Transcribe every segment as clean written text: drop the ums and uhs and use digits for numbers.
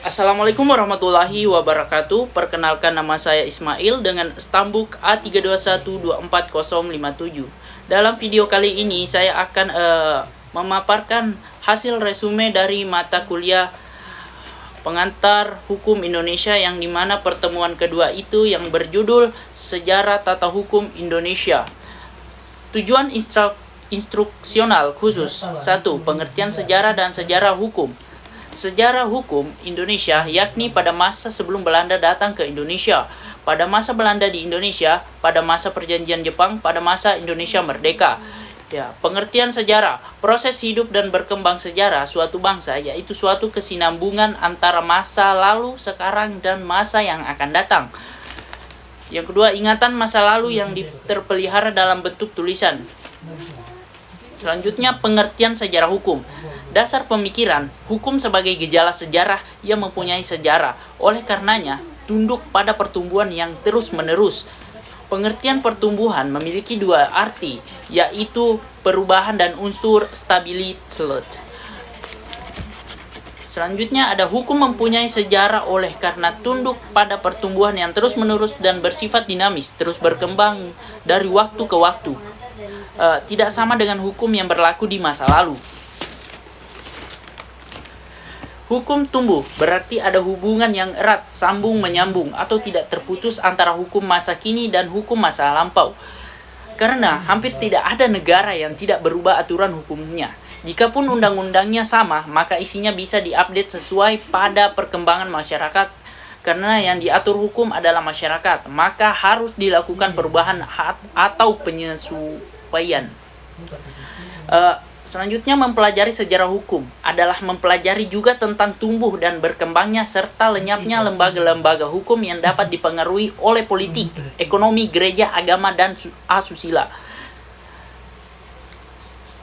Assalamualaikum warahmatullahi wabarakatuh. Perkenalkan, nama saya Ismail dengan stambuk A321240057. Dalam video kali ini saya akan memaparkan hasil resume dari mata kuliah pengantar hukum Indonesia, yang dimana pertemuan kedua itu yang berjudul Sejarah Tata Hukum Indonesia. Tujuan instruksional khusus 1. Pengertian sejarah dan sejarah hukum. Sejarah hukum Indonesia yakni pada masa sebelum Belanda datang ke Indonesia, pada masa Belanda di Indonesia, pada masa perjanjian Jepang, pada masa Indonesia merdeka. Pengertian sejarah, proses hidup dan berkembang sejarah suatu bangsa, yaitu suatu kesinambungan antara masa lalu, sekarang, dan masa yang akan datang. Yang kedua, ingatan masa lalu yang terpelihara dalam bentuk tulisan. Selanjutnya, pengertian sejarah hukum. Dasar pemikiran, hukum sebagai gejala sejarah yang mempunyai sejarah. Oleh karenanya, tunduk pada pertumbuhan yang terus-menerus. Pengertian pertumbuhan memiliki dua arti, yaitu perubahan dan unsur stabilitas. Selanjutnya ada hukum mempunyai sejarah oleh karena tunduk pada pertumbuhan yang terus-menerus dan bersifat dinamis, terus berkembang dari waktu ke waktu. Tidak sama dengan hukum yang berlaku di masa lalu. Hukum tumbuh berarti ada hubungan yang erat, sambung menyambung, atau tidak terputus antara hukum masa kini dan hukum masa lampau. Karena hampir tidak ada negara yang tidak berubah aturan hukumnya. Jikapun undang-undangnya sama, maka isinya bisa diupdate sesuai pada perkembangan masyarakat. Karena yang diatur hukum adalah masyarakat, maka harus dilakukan perubahan atau penyesuaian. Selanjutnya, mempelajari sejarah hukum adalah mempelajari juga tentang tumbuh dan berkembangnya serta lenyapnya lembaga-lembaga hukum yang dapat dipengaruhi oleh politik, ekonomi, gereja, agama, dan asusila.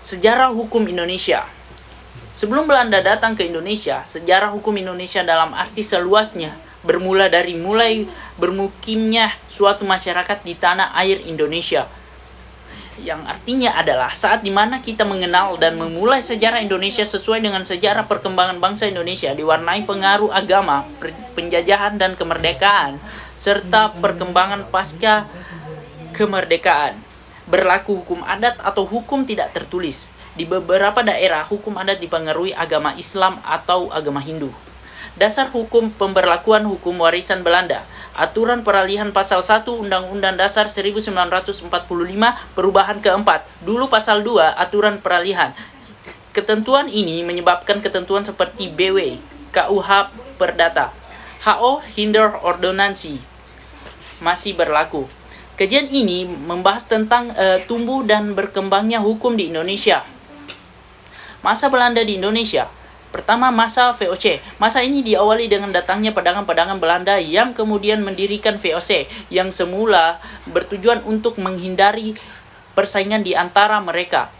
Sejarah hukum Indonesia. Sebelum Belanda datang ke Indonesia, sejarah hukum Indonesia dalam arti seluasnya bermula dari mulai bermukimnya suatu masyarakat di tanah air Indonesia, yang artinya adalah saat dimana kita mengenal dan memulai sejarah Indonesia sesuai dengan sejarah perkembangan bangsa Indonesia, diwarnai pengaruh agama, penjajahan dan kemerdekaan, serta perkembangan pasca kemerdekaan. Berlaku hukum adat atau hukum tidak tertulis. Di beberapa daerah, hukum adat dipengaruhi agama Islam atau agama Hindu. Dasar hukum pemberlakuan hukum warisan Belanda. Aturan peralihan pasal 1 Undang-Undang Dasar 1945 perubahan keempat. Dulu pasal 2 aturan peralihan. Ketentuan ini menyebabkan ketentuan seperti BW, KUH Perdata, HO Hinder Ordonansi masih berlaku. Kajian ini membahas tentang tumbuh dan berkembangnya hukum di Indonesia. Masa Belanda di Indonesia. Pertama, masa VOC. Masa ini diawali dengan datangnya pedagang-pedagang Belanda yang kemudian mendirikan VOC, yang semula bertujuan untuk menghindari persaingan di antara mereka.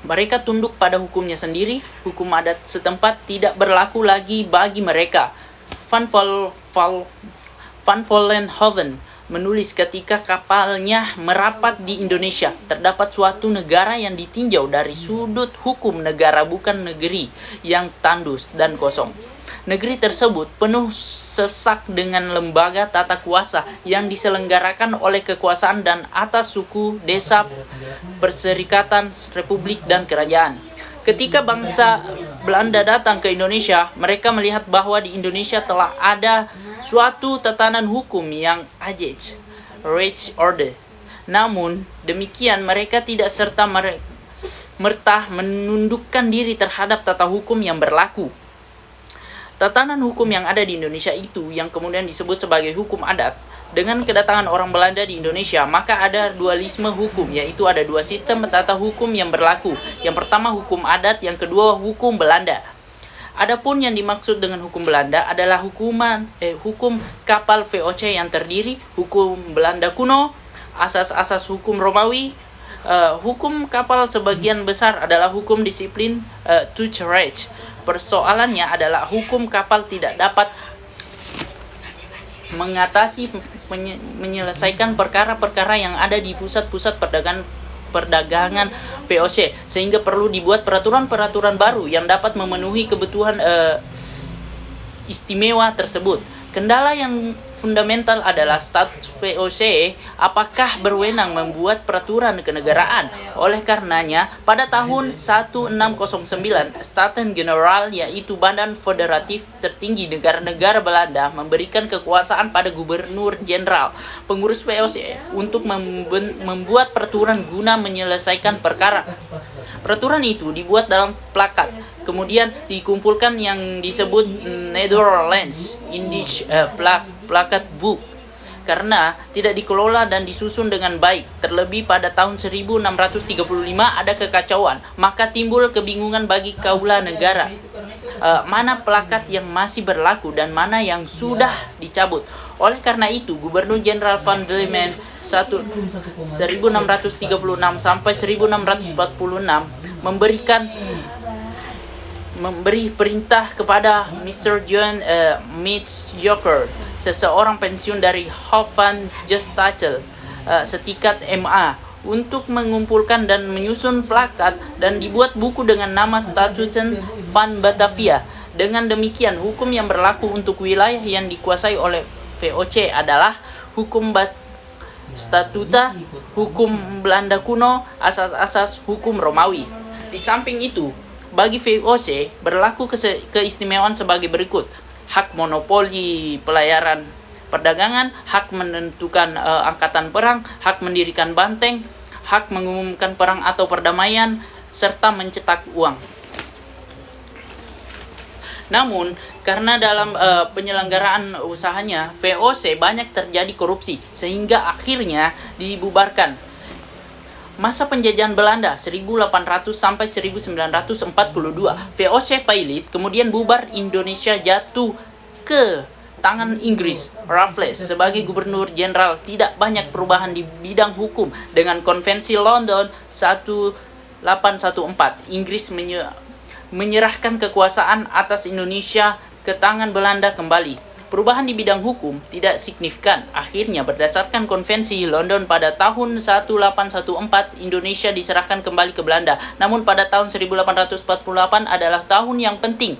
Mereka tunduk pada hukumnya sendiri, hukum adat setempat tidak berlaku lagi bagi mereka. Van Vollenhoven menulis ketika kapalnya merapat di Indonesia, terdapat suatu negara yang ditinjau dari sudut hukum negara, bukan negeri yang tandus dan kosong. Negeri tersebut penuh sesak dengan lembaga tata kuasa yang diselenggarakan oleh kekuasaan dan atas suku, desa, perserikatan, republik, dan kerajaan. Ketika bangsa Belanda datang ke Indonesia, mereka melihat bahwa di Indonesia telah ada suatu tatanan hukum yang ajej, Reich Order. Namun demikian, mereka tidak serta-merta menundukkan diri terhadap tata hukum yang berlaku. Tatanan hukum yang ada di Indonesia itu yang kemudian disebut sebagai hukum adat. Dengan kedatangan orang Belanda di Indonesia, maka ada dualisme hukum, yaitu ada dua sistem tata hukum yang berlaku. Yang pertama hukum adat, yang kedua hukum Belanda. Adapun yang dimaksud dengan hukum Belanda adalah hukum kapal VOC yang terdiri, hukum Belanda kuno, asas-asas hukum Romawi. Hukum kapal sebagian besar adalah hukum disiplin Tuchrecht. Persoalannya adalah hukum kapal tidak dapat mengatasi menyelesaikan perkara-perkara yang ada di pusat-pusat perdagangan VOC, sehingga perlu dibuat peraturan-peraturan baru yang dapat memenuhi kebutuhan istimewa tersebut. Kendala yang fundamental adalah status VOC apakah berwenang membuat peraturan kenegaraan. Oleh karenanya, pada tahun 1609, Staten General yaitu badan federatif tertinggi negara-negara Belanda memberikan kekuasaan pada gubernur jenderal pengurus VOC untuk membuat peraturan guna menyelesaikan perkara. Peraturan itu dibuat dalam plakat, kemudian dikumpulkan yang disebut Netherlands Indisch plakat book karena tidak dikelola dan disusun dengan baik. Terlebih pada tahun 1635 ada kekacauan, maka timbul kebingungan bagi kaula negara. Mana plakat yang masih berlaku dan mana yang sudah dicabut. Oleh karena itu, Gubernur Jenderal Van Diemen 1636 sampai 1646 memberi perintah kepada Mr. John Mitz-Joker, seseorang pensiun dari Hof van Gestalte, setingkat MA, untuk mengumpulkan dan menyusun plakat dan dibuat buku dengan nama Statuten van Batavia. Dengan demikian, hukum yang berlaku untuk wilayah yang dikuasai oleh VOC adalah hukum Statuta, hukum Belanda kuno, asas-asas hukum Romawi. Di samping itu, bagi VOC berlaku keistimewaan sebagai berikut: hak monopoli pelayaran perdagangan, hak menentukan angkatan perang, hak mendirikan banteng, hak mengumumkan perang atau perdamaian, serta mencetak uang. Namun, karena dalam penyelenggaraan usahanya, VOC banyak terjadi korupsi, sehingga akhirnya dibubarkan. Masa penjajahan Belanda 1800 sampai 1942, VOC pailit, kemudian bubar. Indonesia jatuh ke tangan Inggris. Raffles sebagai gubernur jenderal, tidak banyak perubahan di bidang hukum. Dengan Konvensi London 1814, Inggris menyerahkan kekuasaan atas Indonesia ke tangan Belanda kembali. Perubahan di bidang hukum tidak signifikan. Akhirnya berdasarkan Konvensi London pada tahun 1814, Indonesia diserahkan kembali ke Belanda. Namun pada tahun 1848 adalah tahun yang penting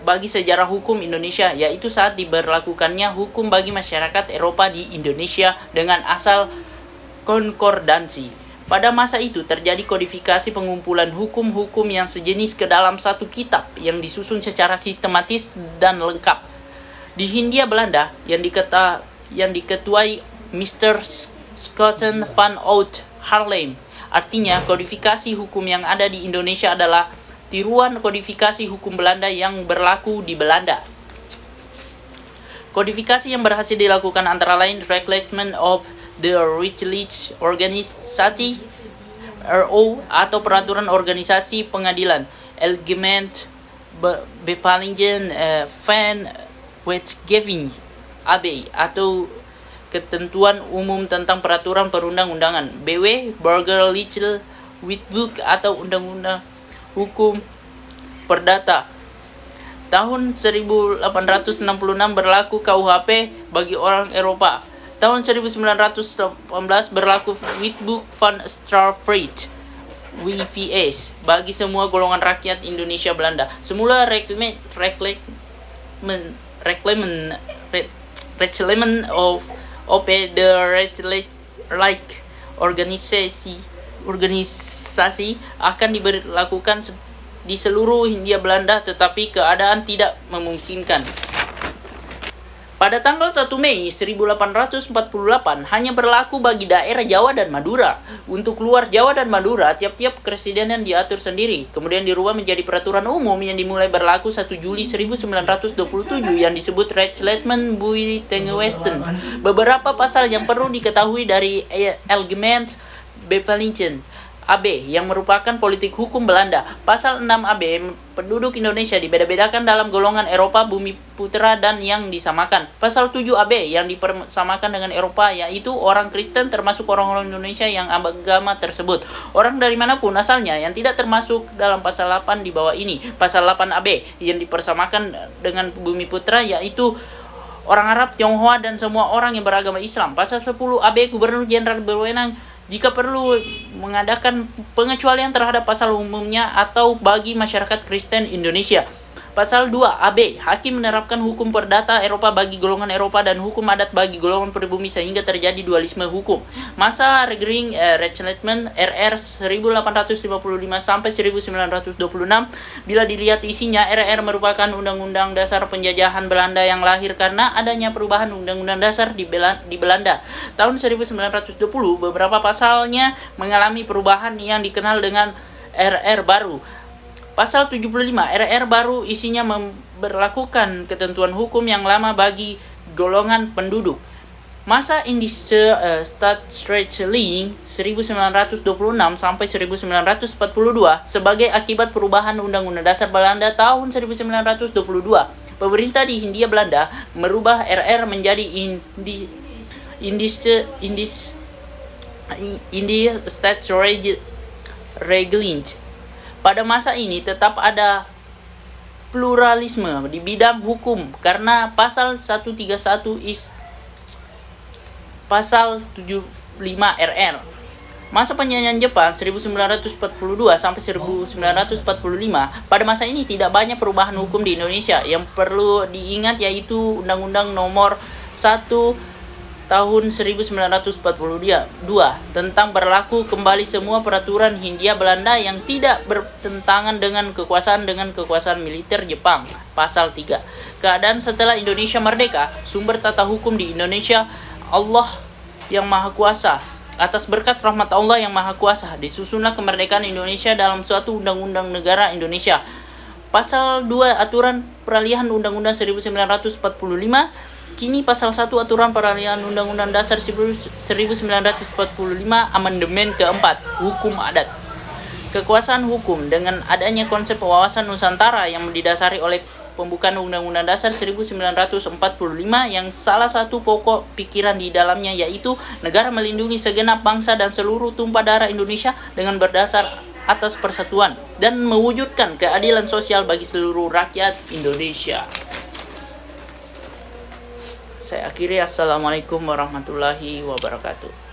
bagi sejarah hukum Indonesia, yaitu saat diberlakukannya hukum bagi masyarakat Eropa di Indonesia dengan asal konkordansi. Pada masa itu terjadi kodifikasi pengumpulan hukum-hukum yang sejenis ke dalam satu kitab yang disusun secara sistematis dan lengkap. Di Hindia Belanda yang diketuai Mr. Schouten van Oud Haarlem. Artinya, kodifikasi hukum yang ada di Indonesia adalah tiruan kodifikasi hukum Belanda yang berlaku di Belanda. Kodifikasi yang berhasil dilakukan antara lain Reclaimment of the Rechtlich Organisatie RO atau peraturan organisasi pengadilan, Algemeen Bepalingen van Wetgeving AB atau ketentuan umum tentang peraturan perundang-undangan, BW Burgerlijke Wetboek atau undang-undang hukum perdata. Tahun 1866 berlaku KUHP bagi orang Eropa. Tahun 1918 berlaku Wetboek van Strafrecht (WVS) bagi semua golongan rakyat Indonesia Belanda. Semula Reclaimment of the Rechtelijk organisasi akan diberlakukan di seluruh Hindia Belanda, tetapi keadaan tidak memungkinkan. Pada tanggal 1 Mei 1848 hanya berlaku bagi daerah Jawa dan Madura. Untuk luar Jawa dan Madura, tiap-tiap kepresidenan diatur sendiri. Kemudian dirubah menjadi peraturan umum yang dimulai berlaku 1 Juli 1927 yang disebut Reclaimment Buitenwesten. Beberapa pasal yang perlu diketahui dari Algemeen Bepalingen AB yang merupakan politik hukum Belanda. Pasal 6 AB, penduduk Indonesia dibeda-bedakan dalam golongan Eropa, bumi putra, dan yang disamakan. Pasal 7 AB yang dipersamakan dengan Eropa, yaitu orang Kristen termasuk orang-orang Indonesia yang agama tersebut. Orang dari manapun asalnya yang tidak termasuk dalam pasal 8 di bawah ini. Pasal 8 AB yang dipersamakan dengan bumi putra, yaitu orang Arab, Tionghoa, dan semua orang yang beragama Islam. Pasal 10 AB, Gubernur Jenderal berwenang jika perlu mengadakan pengecualian terhadap pasal umumnya atau bagi masyarakat Kristen Indonesia. Pasal 2 AB, hakim menerapkan hukum perdata Eropa bagi golongan Eropa dan hukum adat bagi golongan pribumi sehingga terjadi dualisme hukum. Masa Regering Rechletment RR 1855 sampai 1926, bila dilihat isinya, RR merupakan Undang-Undang Dasar Penjajahan Belanda yang lahir karena adanya perubahan Undang-Undang Dasar di Belanda. Tahun 1920, beberapa pasalnya mengalami perubahan yang dikenal dengan RR baru. Pasal 75 RR baru isinya memberlakukan ketentuan hukum yang lama bagi golongan penduduk. Masa Indische Staatsrechtling 1926 sampai 1942 sebagai akibat perubahan Undang-Undang Dasar Belanda tahun 1922. Pemerintah di Hindia Belanda merubah RR menjadi Indische Staatsrechtling. Pada masa ini tetap ada pluralisme di bidang hukum karena pasal 131 pasal 75 RR. Masa penjajahan Jepang 1942 sampai 1945. Pada masa ini tidak banyak perubahan hukum di Indonesia. Yang perlu diingat yaitu Undang-Undang Nomor 1 tahun 1942 tentang berlaku kembali semua peraturan Hindia Belanda yang tidak bertentangan dengan kekuasaan militer Jepang. Pasal 3. Keadaan setelah Indonesia merdeka. Sumber tata hukum di Indonesia, Allah yang Maha Kuasa. Atas berkat rahmat Allah yang Maha Kuasa, disusunlah kemerdekaan Indonesia dalam suatu undang-undang negara Indonesia. Pasal 2 Aturan Peralihan Undang-Undang 1945. Kini pasal 1 Aturan Peralihan Undang-Undang Dasar 1945 Amandemen keempat, Hukum Adat. Kekuasaan hukum dengan adanya konsep wawasan Nusantara yang didasari oleh pembukaan Undang-Undang Dasar 1945 yang salah satu pokok pikiran di dalamnya yaitu negara melindungi segenap bangsa dan seluruh tumpah darah Indonesia dengan berdasar atas persatuan dan mewujudkan keadilan sosial bagi seluruh rakyat Indonesia. Saya akhiri, assalamualaikum warahmatullahi wabarakatuh.